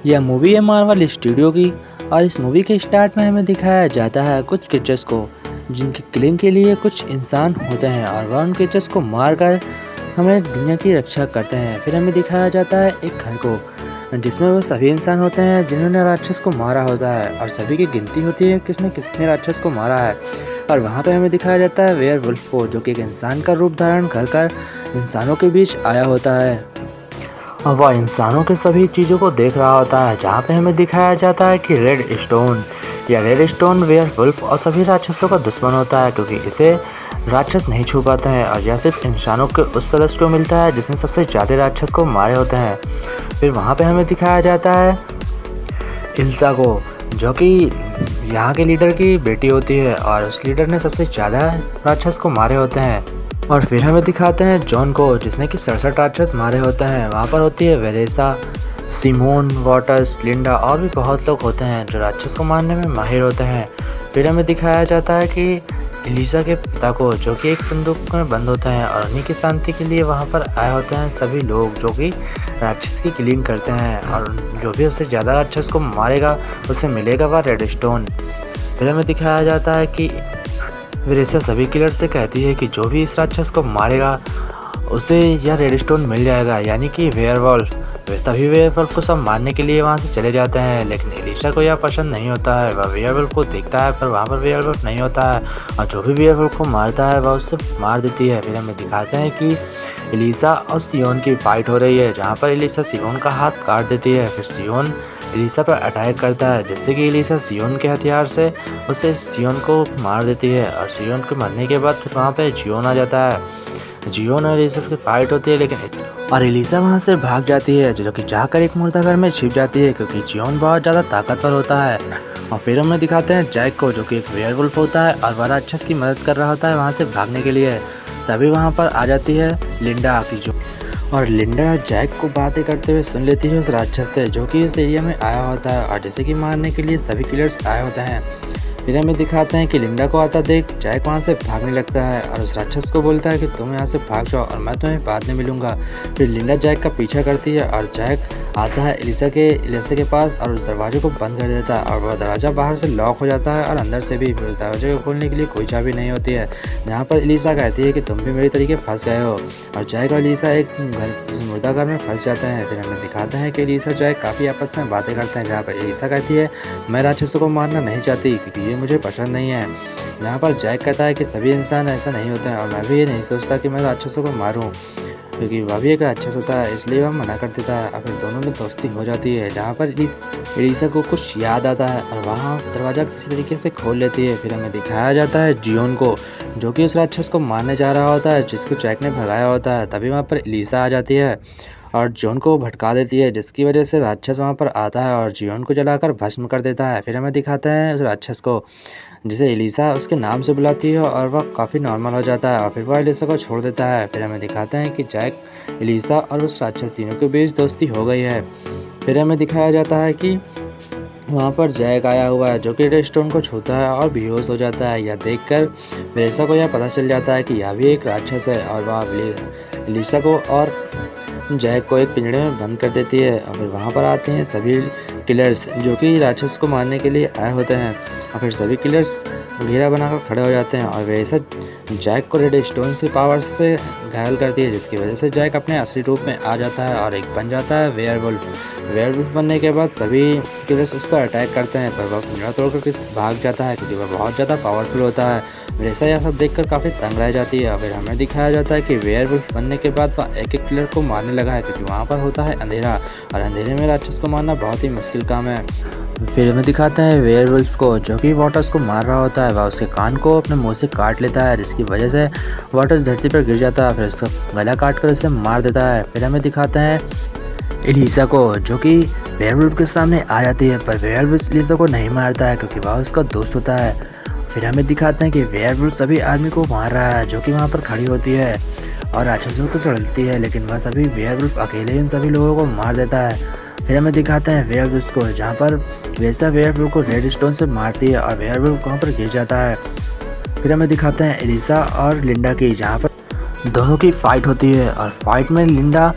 यह मूवी है Marvel studio की और इस मूवी के स्टार्ट में हमें दिखाया जाता है कुछ क्रिएचर्स को जिनकी किलिंग के लिए कुछ इंसान होते हैं और वह उन क्रिएचर्स को मारकर हमें दुनिया की रक्षा करते हैं। फिर हमें दिखाया जाता है एक घर को जिसमें वो सभी इंसान होते हैं जिन्होंने राक्षस को मारा होता है और सभी की गिनती होती है किसने किसने राक्षस को मारा है। और वहाँ पे हमें दिखाया जाता है वेयरवुल्फ को जो कि एक इंसान का रूप धारण कर इंसानों के बीच आया होता है और वह इंसानों के सभी चीज़ों को देख रहा होता है। जहाँ पे हमें दिखाया जाता है कि रेड स्टोन वेयरवुल्फ और सभी राक्षसों का दुश्मन होता है क्योंकि इसे राक्षस नहीं छू पाते हैं और यह सिर्फ इंसानों के उस सदस्य को मिलता है जिसने सबसे ज़्यादा राक्षस को मारे होते हैं। फिर वहाँ पे हमें दिखाया जाता है इल्सा को जो कि यहाँ के लीडर की बेटी होती है और उस लीडर ने सबसे ज़्यादा राक्षस को मारे होते हैं। और फिर हमें दिखाते हैं जॉन को जिसने कि 67 राक्षस मारे होते हैं। वहाँ पर होती है वेलेसा, सिमोन, वॉटर्स, लिंडा और भी बहुत लोग होते हैं जो राक्षस को मारने में माहिर होते हैं। फिर हमें दिखाया जाता है कि एलिसा के पिता को जो कि एक संदूक में बंद होता है और उन्हीं की शांति के लिए वहाँ पर आए होते हैं सभी लोग जो कि राक्षस की किलिंग करते हैं और जो भी उससे ज़्यादा राक्षस को मारेगा उसे मिलेगा वह रेड स्टोन। फिर हमें दिखाया जाता है कि वेलेसा सभी किलर से कहती है कि जो भी इस राक्षस को मारेगा उसे यह रेड स्टोन मिल जाएगा यानी कि वेयरवुल्फ। तभी वेयरवुल्फ को सब मारने के लिए वहाँ से चले जाते हैं लेकिन एलिसा को यह पसंद नहीं होता है। वह वेयरवुल्फ को देखता है पर वहाँ पर वेयरवुल्फ नहीं होता है और जो भी वेयरवुल्फ को मारता है वह उससे मार देती है। फिर हमें दिखाते हैं कि एलिसा और सियोन की फाइट हो रही है जहाँ पर एलिसा सियोन का हाथ काट देती है। फिर सियोन एलिसा पर अटैक करता है जिससे कि एलिसा सियोन के हथियार से उसे सियोन को मार देती है और सियोन को मरने के बाद फिर वहाँ पे जियोन आ जाता है। जियोन और एलिसा की फाइट होती है लेकिन और एलिसा वहाँ से भाग जाती है जो कि जाकर एक मुर्दाघर में छिप जाती है क्योंकि जियोन बहुत ज़्यादा ताकतवर होता है। और फिर हमें दिखाते हैं जैक को जो कि एक वेयरवुल्फ होता है और वह राक्षस की मदद कर रहा होता है वहाँ से भागने के लिए। तभी वहाँ पर आ जाती है लिंडा की जो और लिंडा जैक को बातें करते हुए सुन लेती है उस राक्षस से जो कि इस एरिया में आया होता है और जैसे कि मारने के लिए सभी किलर्स आए होते हैं। फिर हमें दिखाते हैं कि लिंडा को आता देख जैक वहाँ से भागने लगता है और उस राक्षस को बोलता है कि तुम यहाँ से भाग जाओ और मैं तुम्हें बाद में मिलूंगा। फिर लिंडा जैक का पीछा करती है और जैक आता है एलिसा के पास और उस दरवाजे को बंद कर देता है और वह दरवाज़ा बाहर से लॉक हो जाता है और अंदर से भी। फिर उस दरवाजे को खोलने के लिए कोई चाबी नहीं होती है। यहाँ पर एलिसा कहती है कि तुम भी मेरी तरीके फंस गए हो और जैक और एलिसा एक मुर्दाघर में फंस जाते हैं। फिर हमें दिखाते हैं कि एलिसा जैक काफ़ी आपस में बातें करते हैं जहाँ पर एलिसा कहती है मैं राक्षसों को मारना नहीं चाहती क्योंकि ये मुझे पसंद नहीं है। यहाँ पर जैक कहता है कि सभी इंसान ऐसा नहीं होता है और मैं भी ये नहीं सोचता कि मैं राक्षसों को मारूं क्योंकि वह भी एक राक्षस होता है इसलिए वह मना कर देता है और फिर दोनों में दोस्ती हो जाती है। जहाँ पर एलिसा को कुछ याद आता है और वहाँ दरवाज़ा किसी तरीके से खोल लेती है। फिर हमें दिखाया जाता है जियोन को जो कि उस राक्षस को मारने जा रहा होता है जिसको जैक ने भगाया होता है। तभी वहाँ पर एलिसा आ जाती है और जियोन को भटका देती है जिसकी वजह से राक्षस वहाँ पर आता है और जियोन को जलाकर भस्म कर देता है। फिर हमें दिखाते हैं उस राक्षस को जिसे एलिसा उसके नाम से बुलाती है और वह काफ़ी नॉर्मल हो जाता है और फिर वह एलिसा को छोड़ देता है। फिर हमें दिखाते हैं कि जैक, एलिसा और उस राक्षस तीनों के बीच दोस्ती हो गई है। फिर हमें दिखाया जाता है कि वहाँ पर जैक आया हुआ है जो कि रेड स्टोन को छूता है और बेहोश हो जाता है। यह देखकर एलिसा को यह पता चल जाता है कि यह भी एक राक्षस है और वह एलिसा को और जैक को एक पिंजरे में बंद कर देती है। और फिर वहाँ पर आते हैं सभी किलर्स जो कि राक्षस को मारने के लिए आए होते हैं और फिर सभी किलर्स घेरा बनाकर खड़े हो जाते हैं और वैसा जैक को रेड स्टोन की पावर से घायल करती है जिसकी वजह से जैक अपने असली रूप में आ जाता है और एक बन जाता है वेयरवुल्फ बनने के बाद सभी किलर्स उस पर अटैक करते हैं पर वह पिंजरा तोड़कर भाग जाता है क्योंकि वह बहुत ज़्यादा पावरफुल होता है। वैसा यह सब देखकर काफ़ी तंग रह जाती है। फिर हमें दिखाया जाता है कि वेयरवुल्फ बनने के बाद वह एक एक किलर को मारने लगा है क्योंकि वहाँ पर होता है अंधेरा और अंधेरे में राक्षस को मारना बहुत ही मुश्किल काम है। फिर हमें दिखाते हैं वेयरवुल्फ को जो कि वॉटर्स को मार रहा होता है। वह उसके कान को अपने मुंह से काट लेता है जिसकी वजह से वॉटर्स धरती पर गिर जाता है। फिर उसका गला काट कर उसे मार देता है। फिर हमें दिखाते हैं एलिसा को जो कि वेयरवुल्फ के सामने आ जाती है पर वेयरवुल्फ एलिसा को नहीं मारता है क्योंकि वह उसका दोस्त होता है। फिर हमें दिखाते हैं कि वेयरवुल्फ सभी आदमी को मार रहा है जो कि वहाँ पर खड़ी होती है और राक्षसों को चढ़ती है लेकिन वह सभी वेयरवुल्फ अकेले उन सभी लोगों को मार देता है। फिर हमें दिखाते हैं वेयरवुल्फ को जहाँ पर वैसा वेयरवुल्फ को रेड स्टोन से मारती है और वेयरवुल्फ वहाँ पर गिर जाता है। फिर हमें दिखाते हैं एलिसा और लिंडा की जहाँ पर दोनों की फाइट होती है और फाइट में लिंडा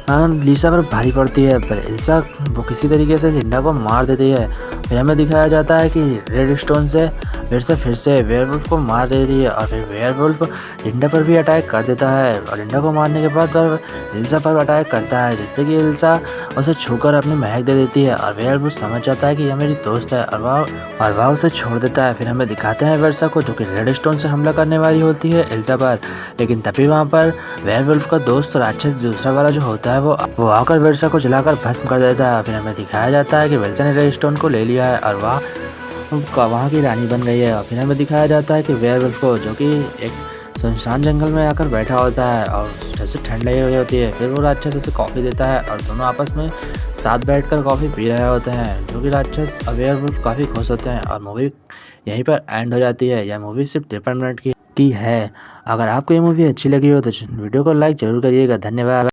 लिसा पर भारी पड़ती है, पर एल्सा वो किसी तरीके से लिंडा को मार देती है। फिर हमें दिखाया जाता है कि रेड स्टोन से फिर से वेयरवुल्फ को मार देती है और फिर वेयरवुल्फ लिंडा पर भी अटैक कर देता है और लिंडा को मारने के बाद वह एल्सा पर अटैक करता है, जिससे कि एल्सा उसे छूकर अपनी महक दे देती है और वेयरवुल्फ समझ जाता है कि यह मेरी दोस्त है और वह उसे छोड़ देता है। फिर हमें दिखाते हैं वर्सा को, जो कि रेड स्टोन से हमला करने वाली होती है एल्सा पर, लेकिन तभी वहाँ पर वेयरवुल्फ का दोस्त राक्षस दूसरा वाला जो होता है वो आकर वर्सा को जलाकर भस्म कर देता है। फिर हमें दिखाया जाता है कि वेल्सा ने रेड स्टोन को ले लिया है और वहाँ की रानी बन गई है। और फिर हमें दिखाया जाता है कि वेयरवुल्फ को, जो कि एक सुनसान जंगल में आकर बैठा होता है और जैसे ठंड लगी हुई होती है, फिर वो राक्षस उसे कॉफ़ी देता है और दोनों आपस में साथ बैठकर कॉफ़ी पी रहे होते हैं, जो कि राक्षस और वेयरवुल्फ काफ़ी खुश होते हैं और मूवी यहीं पर एंड हो जाती है। यह मूवी सिर्फ 53 मिनट की है। अगर आपको ये मूवी अच्छी लगी हो तो वीडियो को लाइक जरूर करिएगा। धन्यवाद।